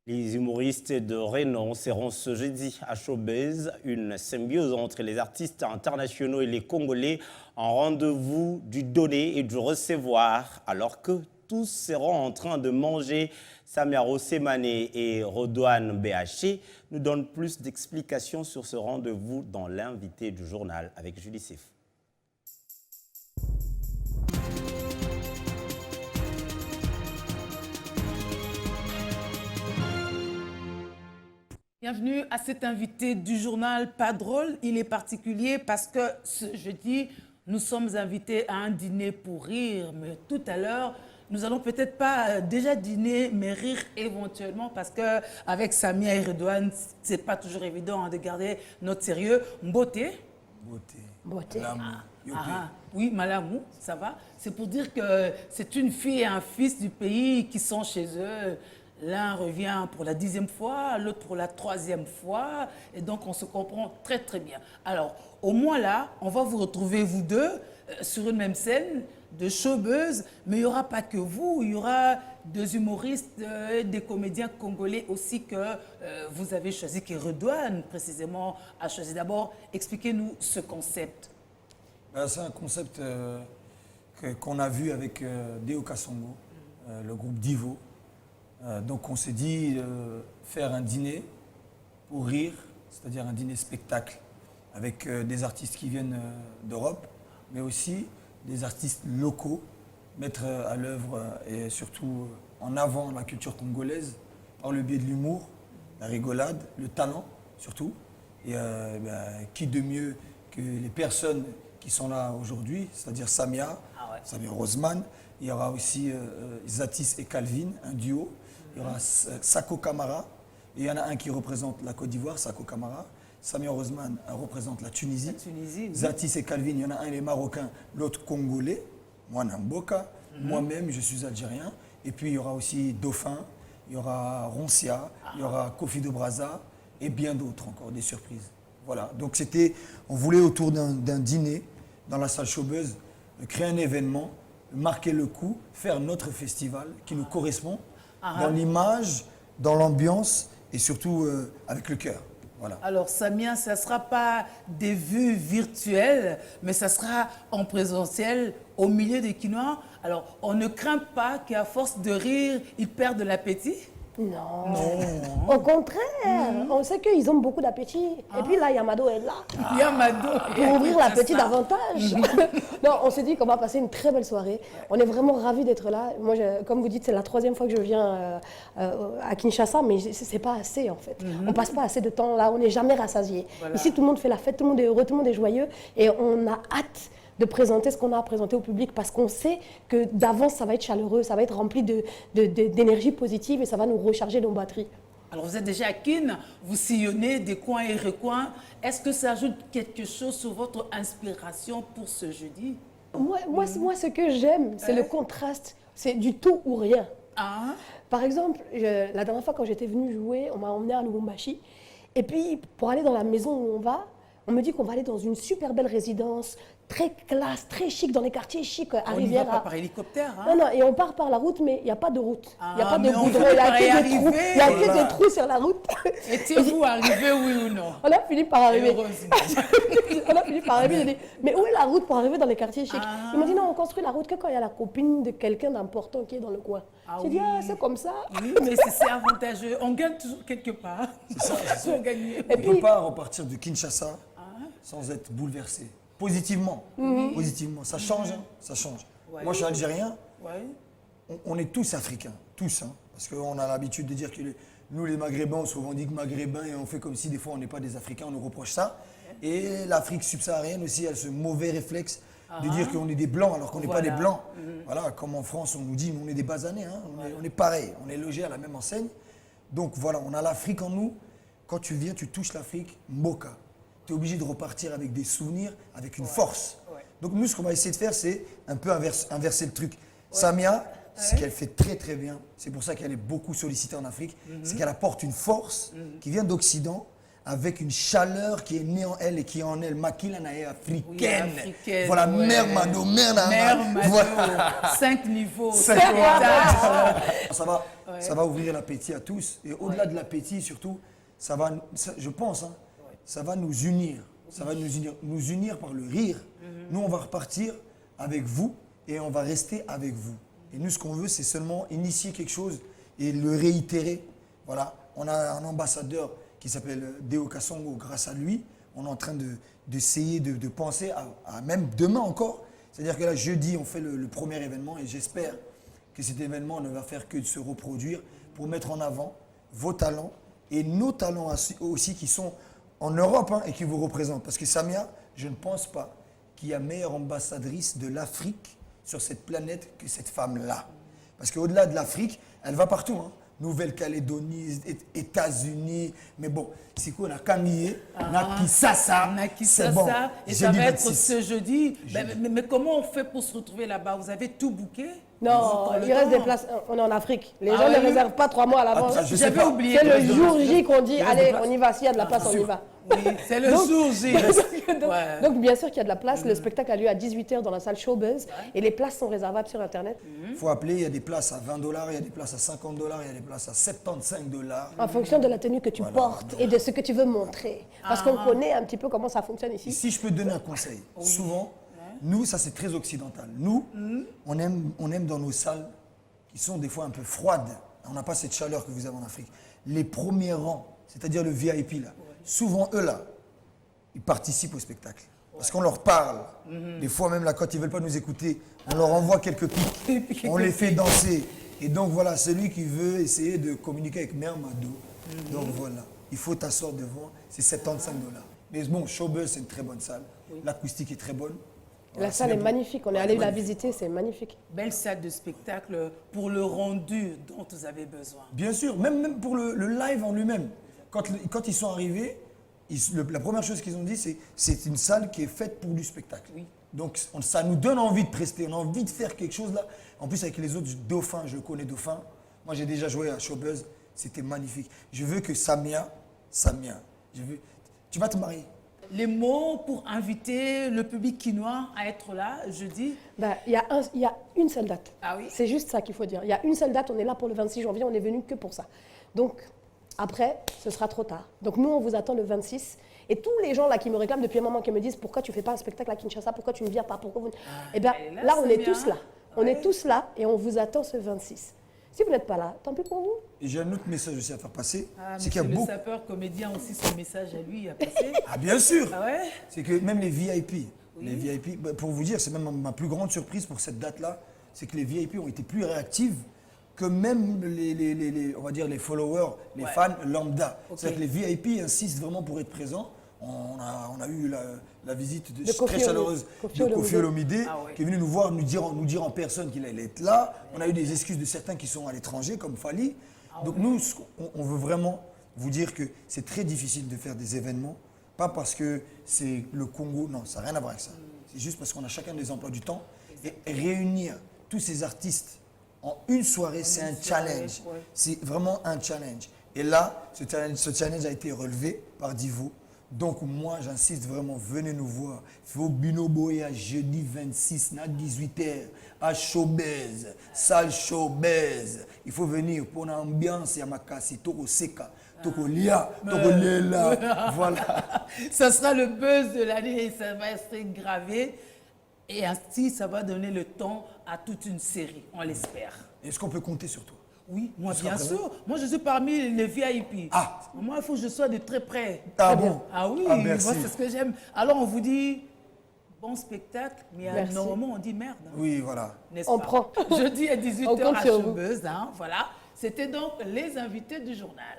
Les humoristes de renom seront ce jeudi à Showbiz, une symbiose entre les artistes internationaux et les Congolais, en rendez-vous du donner et du recevoir, alors que tous seront en train de manger. Samia Rosemane et Rodouane BHC nous donnent plus d'explications sur ce rendez-vous dans l'invité du journal avec Julie Sef. Bienvenue à cet invité du journal Pas drôle. Il est particulier parce que ce jeudi, nous sommes invités à un dîner pour rire. Mais tout à l'heure, nous allons peut-être pas déjà dîner, mais rire éventuellement parce qu'avec Samia et Redouane, c'est pas toujours évident de garder notre sérieux. Beauté. Beauté. Oui, Malamou, ça va. C'est pour dire que c'est une fille et un fils du pays qui sont chez eux. L'un revient pour la 10e fois, l'autre pour la 3e fois. Et donc, on se comprend très, très bien. Alors, au moins là, on va vous retrouver, vous deux, sur une même scène de Showbiz. Mais il n'y aura pas que vous. Il y aura des humoristes, des comédiens congolais aussi que vous avez choisi, qui Redouane, précisément, a choisi. D'abord, expliquez-nous ce concept. C'est un concept qu'on a vu avec Deo Kassongo, le groupe Divo. Donc on s'est dit faire un dîner pour rire, c'est-à-dire un dîner spectacle avec des artistes qui viennent d'Europe, mais aussi des artistes locaux, mettre à l'œuvre et surtout en avant la culture congolaise par le biais de l'humour, la rigolade, le talent surtout. Et qui de mieux que les personnes qui sont là aujourd'hui, c'est-à-dire Samia, Samia Rosemane. Il y aura aussi Zatis et Calvin, un duo. Il y aura Sako Kamara. Et il y en a un qui représente la Côte d'Ivoire, Sako Kamara. Samia Rosemane représente la Tunisie. Oui. Zatis et Calvin, il y en a un, il est marocain, l'autre congolais. Moi, Namboka. Moi-même, je suis algérien. Et puis, il y aura aussi Dauphin, il y aura Roncia, il y aura Kofi de Braza et bien d'autres encore, des surprises. Voilà. Donc, on voulait autour d'un dîner dans la salle Showbiz, créer un événement, marquer le coup, faire notre festival qui nous correspond dans l'image, dans l'ambiance et surtout avec le cœur. Voilà. Alors Samia, ça ne sera pas des vues virtuelles, mais ça sera en présentiel au milieu des Quinois. Alors on ne craint pas qu'à force de rire, ils perdent de l'appétit? Non. Au contraire, on sait qu'ils ont beaucoup d'appétit. Et puis là, Yamado est là. Yamado. Pour ouvrir l'appétit davantage. Non, on s'est dit qu'on va passer une très belle soirée. On est vraiment ravis d'être là. Moi, comme vous dites, c'est la 3e fois que je viens à Kinshasa, mais c'est pas assez en fait. On passe pas assez de temps là, on n'est jamais rassasié. Voilà. Ici, tout le monde fait la fête, tout le monde est heureux, tout le monde est joyeux. Et on a hâte de présenter ce qu'on a à présenter au public parce qu'on sait que d'avance, ça va être chaleureux, ça va être rempli d'énergie positive et ça va nous recharger nos batteries. Alors vous êtes déjà à Kin, vous sillonnez des coins et recoins. Est-ce que ça ajoute quelque chose sur votre inspiration pour ce jeudi? Moi, ce que j'aime, c'est le contraste. C'est du tout ou rien. Par exemple, la dernière fois quand j'étais venue jouer, on m'a emmené à Lubumbashi. Et puis, pour aller dans la maison où on va, on me dit qu'on va aller dans une super belle résidence, très classe, très chic, dans les quartiers chics à Riviera. On ne va pas par hélicoptère, hein? Non, et on part par la route, mais il n'y a pas de route. Il n'y a pas de goudron, il n'y a que des trous sur la route. Étiez-vous arrivé, oui ou non? On a fini par arriver. On a fini par arriver. J'ai dit, mais où est la route pour arriver dans les quartiers chics? Ils m'ont dit, non, on construit la route que quand il y a la copine de quelqu'un d'important qui est dans le coin. J'ai dit, c'est comme ça. Oui, mais c'est avantageux. On gagne toujours quelque part. C'est ça. On ne peut pas repartir de Kinshasa sans être bouleversé. Positivement. Positivement. Ça change, ça change. Ouais. Moi, je suis algérien. Ouais. On est tous africains, tous. Parce qu'on a l'habitude de dire que nous, les Maghrébins, on se revendique maghrébins et on fait comme si des fois on n'est pas des Africains, on nous reproche ça. Et l'Afrique subsaharienne aussi a ce mauvais réflexe de dire qu'on est des Blancs alors qu'on n'est pas des Blancs. Voilà, comme en France, on nous dit on est des basanés, on est pareil, on est logés à la même enseigne. Donc voilà, on a l'Afrique en nous. Quand tu viens, tu touches l'Afrique, Mboka. Tu es obligé de repartir avec des souvenirs, avec une force. Donc nous, ce qu'on va essayer de faire, c'est un peu inverser le truc. Samia, ce qu'elle fait très très bien, c'est pour ça qu'elle est beaucoup sollicitée en Afrique, c'est qu'elle apporte une force qui vient d'Occident avec une chaleur qui est née en elle et qui est en elle, Makilanae africaine. Oui, africaine, Voilà, ouais. Mère Mado, Mère Nana. Mère Mado, Voilà. 5 niveaux, 5 5 étages. Ça va ouvrir l'appétit à tous. Et au-delà de l'appétit, surtout, je pense, hein, ça va nous unir. Ça va nous unir par le rire. Nous, on va repartir avec vous et on va rester avec vous. Et nous, ce qu'on veut, c'est seulement initier quelque chose et le réitérer. Voilà, on a un ambassadeur qui s'appelle Deo Kasongo. Grâce à lui, on est en train d'essayer de penser à même demain encore. C'est-à-dire que là, jeudi, on fait le premier événement et j'espère que cet événement ne va faire que de se reproduire pour mettre en avant vos talents et nos talents aussi qui sont en Europe hein, et qui vous représentent. Parce que Samia, je ne pense pas qu'il y a meilleure ambassadrice de l'Afrique sur cette planète que cette femme-là. Parce qu'au-delà de l'Afrique, elle va partout. Hein. Nouvelle-Calédonie, États-Unis, mais bon, c'est quoi, on a Camille, on a Kisasa, C'est bon. Et ça va être ce jeudi. Mais comment on fait pour se retrouver là-bas? Vous avez tout booké? Non, il reste des places. On est en Afrique. Les gens ne réservent pas 3 mois à l'avance. J'avais oublié. C'est le jour J qu'on dit, allez, on y va. S'il y a de la place, on y va. Oui, c'est le jour J. Donc, bien sûr qu'il y a de la place. Le spectacle a lieu à 18h dans la salle Showbuzz. Et les places sont réservables sur Internet. Il faut appeler, il y a des places à $20, il y a des places à $50, il y a des places à $75. En fonction de la tenue que tu portes et de ce que tu veux montrer. Parce qu'on connaît un petit peu comment ça fonctionne ici. Si je peux te donner un conseil, souvent, nous, ça c'est très occidental. Nous, on aime dans nos salles qui sont des fois un peu froides. On n'a pas cette chaleur que vous avez en Afrique. Les premiers rangs, c'est-à-dire le VIP là, souvent eux là, ils participent au spectacle. Parce qu'on leur parle. Des fois même là, quand ils ne veulent pas nous écouter, on leur envoie quelques pics. On les fait danser. Et donc voilà, celui qui veut essayer de communiquer avec Mère Mado, donc voilà, il faut t'asseoir devant, c'est $75. Mais bon, Showbuzz, c'est une très bonne salle. L'acoustique est très bonne. La salle est magnifique. On est allé la visiter, c'est magnifique. Belle salle de spectacle pour le rendu dont vous avez besoin. Bien sûr, même pour le live en lui-même. Quand ils sont arrivés, la première chose qu'ils ont dit, c'est une salle qui est faite pour du spectacle. Oui. Donc ça nous donne envie de prester, on a envie de faire quelque chose là. En plus avec les autres, Dauphin, je connais Dauphin. Moi j'ai déjà joué à Showbuzz, c'était magnifique. Je veux que Samia, tu vas te marier. Les mots pour inviter le public quinois à être là jeudi? Il y a une seule date. Ah oui? C'est juste ça qu'il faut dire. Il y a une seule date, on est là pour le 26 janvier, on est venu que pour ça. Donc, après, ce sera trop tard. Donc, nous, on vous attend le 26. Et tous les gens là qui me réclament depuis un moment, qui me disent pourquoi tu ne fais pas un spectacle à Kinshasa, pourquoi tu ne viens pas, pourquoi vous... Eh bien, là, on est tous là. On est tous là et on vous attend ce 26. Si vous n'êtes pas là, tant pis pour vous. Et j'ai un autre message aussi à faire passer. C'est qu'il y a beaucoup... Le sapeur comédien aussi, son message à lui à passer. Ah bien sûr. Ah ouais? C'est que même les VIP, pour vous dire, c'est même ma plus grande surprise pour cette date-là, c'est que les VIP ont été plus réactifs que même on va dire les followers, les fans lambda. C'est-à-dire que les VIP insistent vraiment pour être présents. On a eu la visite très chaleureuse de Koffi Olomide qui est venu nous voir, nous dire en personne qu'il allait être là. On a eu des excuses de certains qui sont à l'étranger, comme Fally. Donc nous, on veut vraiment vous dire que c'est très difficile de faire des événements. Pas parce que c'est le Congo, non, ça n'a rien à voir avec ça. C'est juste parce qu'on a chacun des emplois du temps. Et réunir tous ces artistes en une soirée, c'est un challenge. C'est vraiment un challenge. Et là, ce challenge a été relevé par Divo. Donc moi, j'insiste vraiment, venez nous voir. Fobino Boya, jeudi 26 à 18h, à Showbuzz, salle Showbuzz. Il faut venir pour l'ambiance, Yamakasi, Toko Seka, Toko Lia, Toko Lela. Voilà. Ça sera le buzz de l'année et ça va être gravé. Et ainsi, ça va donner le temps à toute une série, on l'espère. Est-ce qu'on peut compter sur toi? Oui, moi bien sûr. Moi je suis parmi les VIP. Ah. Moi il faut que je sois de très près. Ah bon? Ah oui, ah, merci. Moi c'est ce que j'aime. Alors on vous dit bon spectacle, mais normalement on dit merde. Hein. Oui, voilà. On prend. Jeudi à 18h à Showbuzz, hein, voilà. C'était donc les invités du journal.